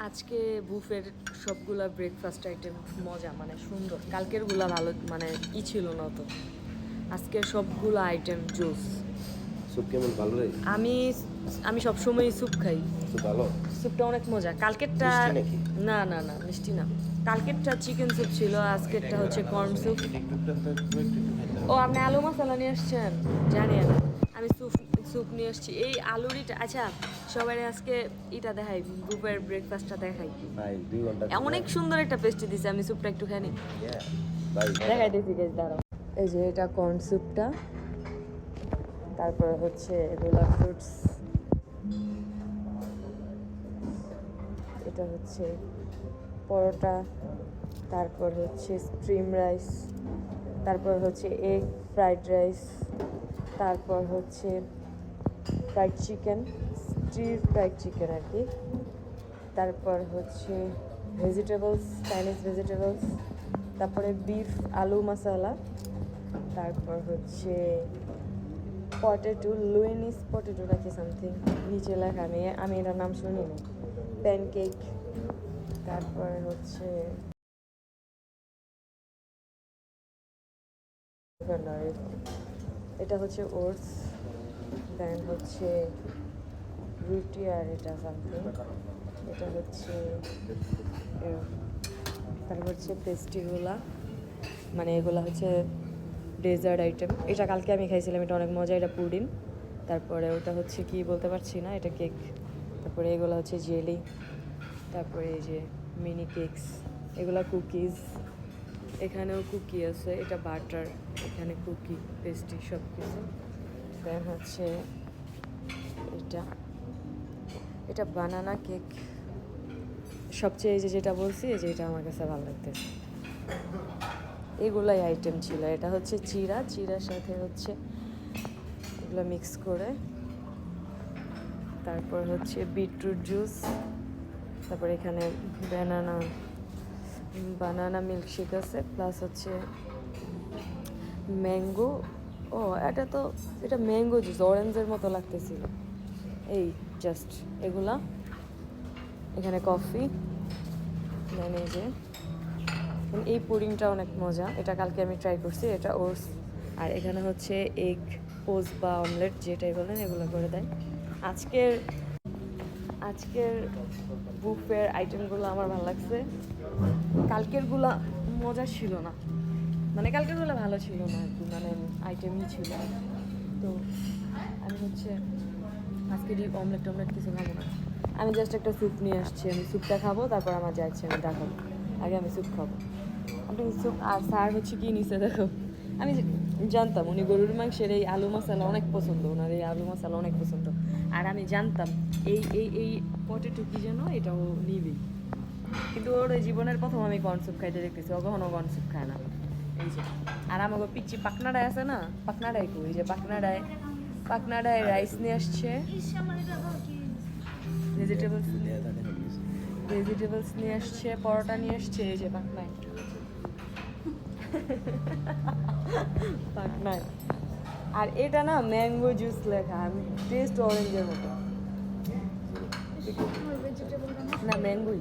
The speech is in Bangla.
আজকে বুফের সবগুলা ব্রেকফাস্ট আইটেম মজা, মানে সুন্দর। কালকেরগুলা ভালো, মানে ছিল না তো। আজকের সবগুলো আইটেম জুস। স্যুপ কেমন, ভালো রে? আমি আমি সবসময় স্যুপ খাই। স্যুপ ভালো? স্যুপটা অনেক মজা। কালকেরটা মিষ্টি নাকি? না না না, মিষ্টি না। কালকেরটা চিকেন স্যুপ ছিল, আজকেরটা হচ্ছে কর্ন স্যুপ। ও, আপনি আলু মশলা নিয়ে আসছেন? জানি না। আমি স্যুপ নিয়ে আসছি। এই আলুরিটা, আচ্ছা সবাই আজকে এটা দেখাই, বুফের ব্রেকফাস্টটা দেখাই। ভাই 2 ঘন্টা অনেক সুন্দর একটা পেস্ট্রি দিছে। আমি স্যুপটা একটুখানি ভাই দেখাই দিয়েছি, গেছ দাঁড়াও। এই যে এটা কর্ন স্যুপটা, তারপর হচ্ছে এগুলা ফ্রুটস, এটা হচ্ছে পরোটা, তারপর হচ্ছে স্ট্রিম রাইস, তারপর হচ্ছে এগ ফ্রাইড রাইস, তারপর হচ্ছে fried chicken, stir fried chicken আর কি, তারপর হচ্ছে ভেজিটেবলস, চাইনিজ ভেজিটেবলস, তারপরে বিফ আলু মশলা, তারপর হচ্ছে পটেটো, লুইনিস পটেটো নাকি সামথিং নিচে লেখা, আমি এটার নাম শুনি না, প্যানকেক, তারপরে হচ্ছে এটা হচ্ছে ওটস, দেন হচ্ছে রুটি, আর এটা সামথিং, এটা হচ্ছে তারপর হচ্ছে পেস্ট্রিগুলা, মানে এগুলো হচ্ছে ডেজার্ট আইটেম। এটা কালকে আমি খাইছিলাম, এটা অনেক মজা, এটা পুডিং। তারপরে ওটা হচ্ছে কি বলতে পারছি না, এটা কেক। তারপরে এগুলো হচ্ছে জেলি, তারপরে এই যে মিনি কেকস, এগুলো কুকিজ, এখানেও কুকি আছে, এটা বাটার, এখানে কুকি, পেস্ট্রি সব কিছু। দেন হচ্ছে এটা এটা বানানা কেক। সবচেয়ে এই যে যেটা বলছি, এই যে এটা আমার কাছে ভালো লাগতেছে। এগুলাই আইটেম ছিল। এটা হচ্ছে চিড়ার সাথে হচ্ছে এগুলো মিক্স করে, তারপর হচ্ছে বিটরুট জুস, তারপর এখানে বানানা মিল্কশেক আছে, প্লাস হচ্ছে ম্যাঙ্গো। ও, এটা ম্যাঙ্গো জুস, অরেঞ্জের মতো লাগতেছিল। এই জাস্ট এগুলা, এখানে কফি, মানে যে এই পুডিংটা অনেক মজা, এটা কালকে আমি ট্রাই করছি, এটা ওটস। আর এখানে হচ্ছে এগ পোস্ট বা অমলেট যেটাই বলেন, এগুলো করে দেয়। আজকের বুফের আইটেমগুলো আমার ভালো লাগছে। কালকেরগুলো মজা ছিল না, মানে কালকেরগুলো ভালো ছিল না আর কি, মানে আইটেমই ছিল। তো আমি হচ্ছে আজকে অমলেট কিছু খাবো না। আমি জাস্ট একটা স্যুপ নিয়ে আসছি, আমি স্যুপটা খাবো, তারপর আমার যাচ্ছে আমি দেখাবো। আগে আমি স্যুপ খাবো। আপনি স্যুপ, আর স্যার হচ্ছে কি নিছে দেখো। আমি জানতাম উনি গরুর মাংসের এই আলু মশলা অনেক পছন্দ, ওনার এই আলু মশলা অনেক পছন্দ। আর আমি জানতাম এই এই এই পটেটো কি যেন, এটাও নিবেই। কিন্তু ওর ওই জীবনের প্রথম আমি কর্ন স্যুপ খাইতে দেখতেছি, ও কখনো কর্ন স্যুপ খায় না। এই যে, আর আমাকে পিচ্ছি পাকনাডায় আছে না, পাকনাডায় কই, এই যে পাকনাডায় রাইস নিয়ে আসছে, ভেজিটেবলস নিয়ে আসছে, পরোটা নিয়ে আসছে, এই যে পাকনায়। আর এটা না ম্যাঙ্গো জুস লেখা, টেস্ট অরেঞ্জের মতো। না, ম্যাঙ্গোই।